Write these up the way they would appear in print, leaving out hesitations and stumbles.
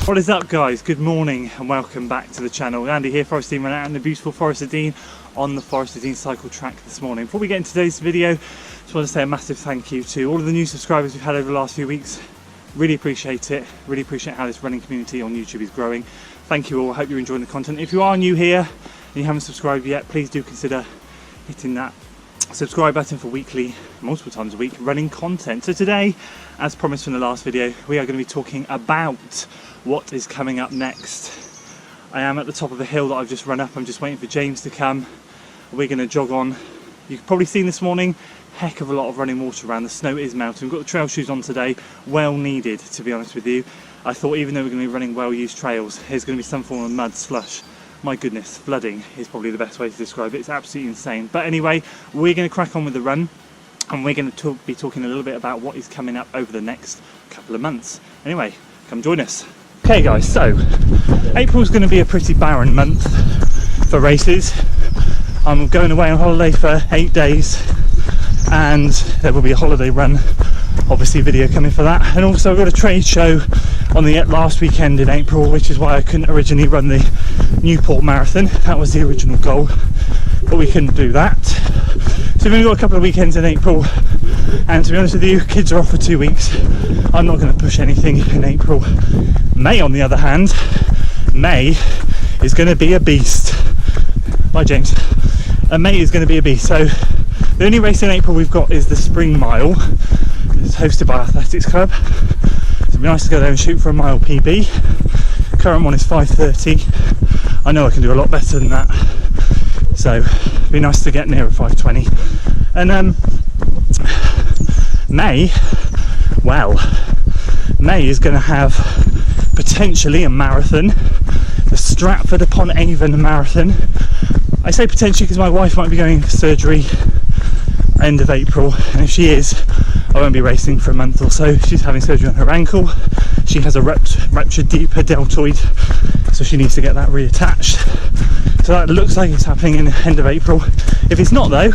What is up guys, good morning and welcome back to the channel. Andy here, Forest Dean, running out in the beautiful Forest of Dean on the Forest of Dean cycle track this morning. Before we get into today's video, just want to say a massive thank you to all of the new subscribers we've had over the last few weeks. Really appreciate it, really appreciate how this running community on YouTube is growing. Thank you all, I hope you're enjoying the content. If you are new here and you haven't subscribed yet, please do consider hitting that subscribe button for weekly, multiple times a week, running content. So today, as promised from the last video, we are going to be talking about what is coming up next. I am at the top of a hill that I've just run up. I'm just waiting for James to come. We're going to jog on. You've probably seen this morning, heck of a lot of running water around. The snow is melting. We've got the trail shoes on today, well needed to be honest with you. I thought even though we're going to be running well used trails, there's going to be some form of mud, slush. My goodness, flooding is probably the best way to describe it. It's absolutely insane. But anyway, we're going to crack on with the run and we're going to be talking a little bit about what is coming up over the next couple of months. Anyway, come join us. Okay guys, so April's going to be a pretty barren month for races. I'm going away on holiday for 8 days and there will be a holiday run, obviously video coming for that, and also I've got a trade show on the last weekend in April, which is why I couldn't originally run the Newport Marathon. That was the original goal, but we couldn't do that. So we've only got a couple of weekends in April, and to be honest with you, kids are off for 2 weeks. I'm not going to push anything in April. May, on the other hand, May is going to be a beast. Bye James. May is going to be a beast. So the only race in April we've got is the Spring Mile. It's hosted by Athletics Club. So it'd be nice to go there and shoot for a mile PB. Current one is 5:30. I know I can do a lot better than that. So it'd be nice to get near a 5:20. And May, well, May is going to have potentially a marathon, the Stratford upon Avon Marathon. I say potentially because my wife might be going for surgery end of April, and if she is, I won't be racing for a month or so. She's having surgery on her ankle. She has a ruptured deep deltoid, so she needs to get that reattached. So that looks like it's happening in the end of April. If it's not though,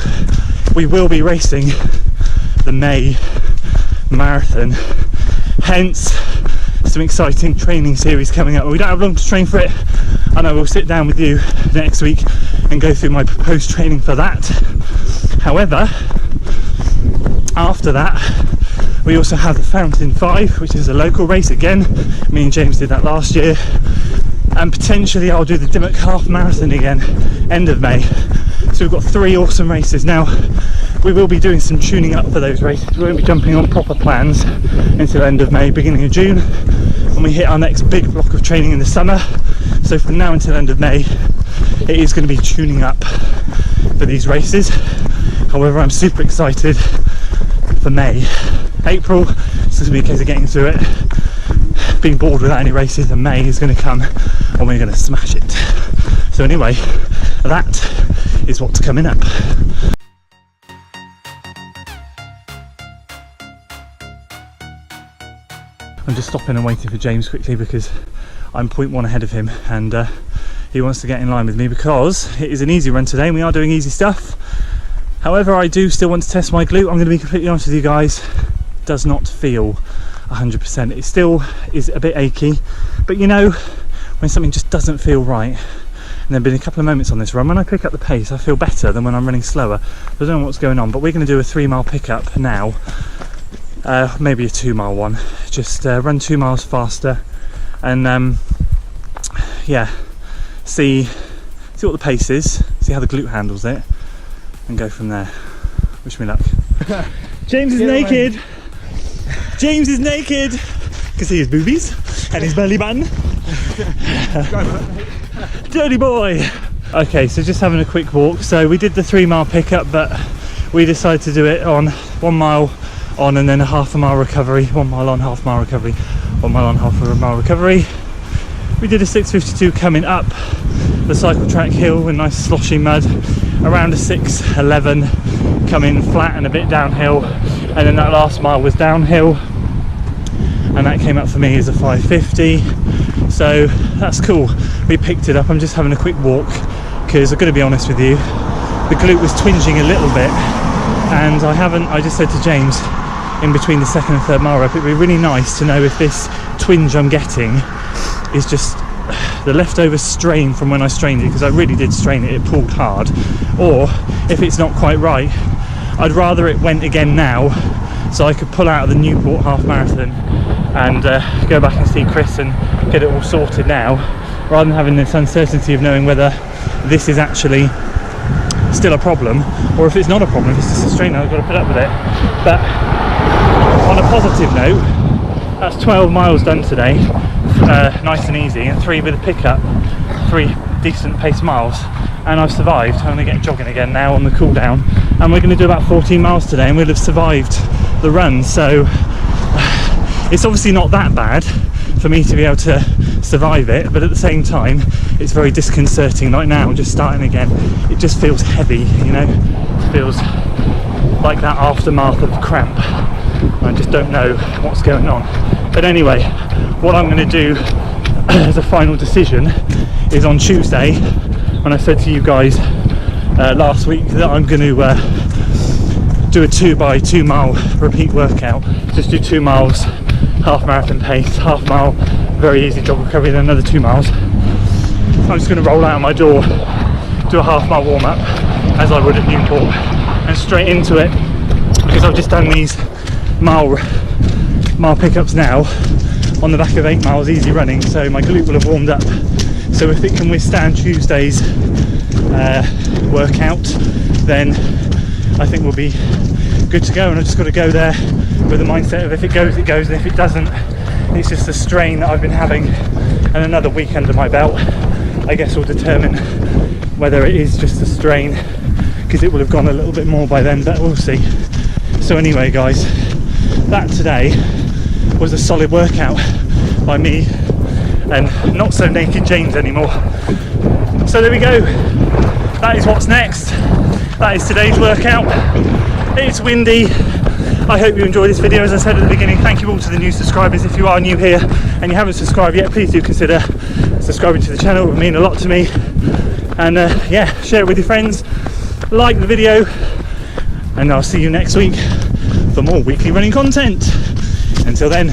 we will be racing the May Marathon, hence some exciting training series coming up. We don't have long to train for it, and I will sit down with you next week and go through my proposed training for that. However, after that we also have the Fountain 5, which is a local race again. Me and James did that last year, and potentially I'll do the Dimmock Half Marathon again end of May. So we've got 3 awesome races. Now we will be doing some tuning up for those races. We won't be jumping on proper plans until end of May, beginning of June, when we hit our next big block of training in the summer. So from now until end of May, it is going to be tuning up for these races. However, I'm super excited for May. April, it's going to be a case of getting through it, being bored without any races, and May is going to come and we're going to smash it. So anyway, that is what's coming up. I'm just stopping and waiting for James quickly because I'm 0.1 ahead of him, and he wants to get in line with me because it is an easy run today and we are doing easy stuff. However, I do still want to test my glute. I'm going to be completely honest with you guys, it does not feel 100%. It still is a bit achy, but you know when something just doesn't feel right. And there have been a couple of moments on this run when I pick up the pace I feel better than when I'm running slower. I don't know what's going on, but we're going to do a 3 mile pickup now. Maybe a 2 mile one, just run 2 miles faster and yeah, see what the pace is, see how the glute handles it, and go from there. Wish me luck. James is naked. James is naked. You can see his boobies and his belly button. Dirty boy. Okay, so just having a quick walk. So we did the 3 mile pickup, but we decided to do it on 1 mile on and then a half a mile recovery. 1 mile on, half mile recovery. 1 mile on, half a mile recovery. We did a 6:52 coming up the cycle track hill with nice sloshy mud, around a 6:11 coming flat and a bit downhill, and then that last mile was downhill, and that came up for me as a 5:50. So that's cool, we picked it up. I'm just having a quick walk because I've got to be honest with you, the glute was twinging a little bit, and I just said to James in between the second and third mile rep, it'd be really nice to know if this twinge I'm getting is just the leftover strain from when I strained it, because I really did strain it, it pulled hard. Or if it's not quite right, I'd rather it went again now, so I could pull out of the Newport half marathon and go back and see Chris and get it all sorted now, rather than having this uncertainty of knowing whether this is actually still a problem, or if it's not a problem, if it's just a strain, I've got to put up with it. But on a positive note, that's 12 miles done today, nice and easy, and 3 with a pickup, 3 decent pace miles, and I've survived. I'm going to get jogging again now on the cool down, and we're going to do about 14 miles today, and we'll have survived the run. So it's obviously not that bad for me to be able to survive it, but at the same time it's very disconcerting. Like now, just starting again, it just feels heavy, you know, it feels like that aftermath of cramp. I just don't know what's going on. But anyway, what I'm going to do as a final decision is on Tuesday, when I said to you guys last week that I'm going to do a 2x2 mile repeat workout, just do 2 miles half marathon pace, half mile very easy jog recovery, then another 2 miles. I'm just going to roll out of my door, do a half mile warm up as I would at Newport, and straight into it, because I've just done these mile pickups now on the back of 8 miles easy running, so my glute will have warmed up. So if it can withstand Tuesday's workout, then I think we'll be good to go. And I've just got to go there with the mindset of if it goes, it goes, and if it doesn't, it's just a strain that I've been having, and another week under my belt I guess will determine whether it is just a strain, because it will have gone a little bit more by then, but we'll see. So anyway guys, that today was a solid workout by me and not so naked James anymore. So there we go, that is what's next. That is today's workout. It's windy. I hope you enjoyed this video. As I said at the beginning, thank you all to the new subscribers. If you are new here and you haven't subscribed yet, please do consider subscribing to the channel. It would mean a lot to me. And yeah, share it with your friends, like the video, and I'll see you next week for more weekly running content. Until then,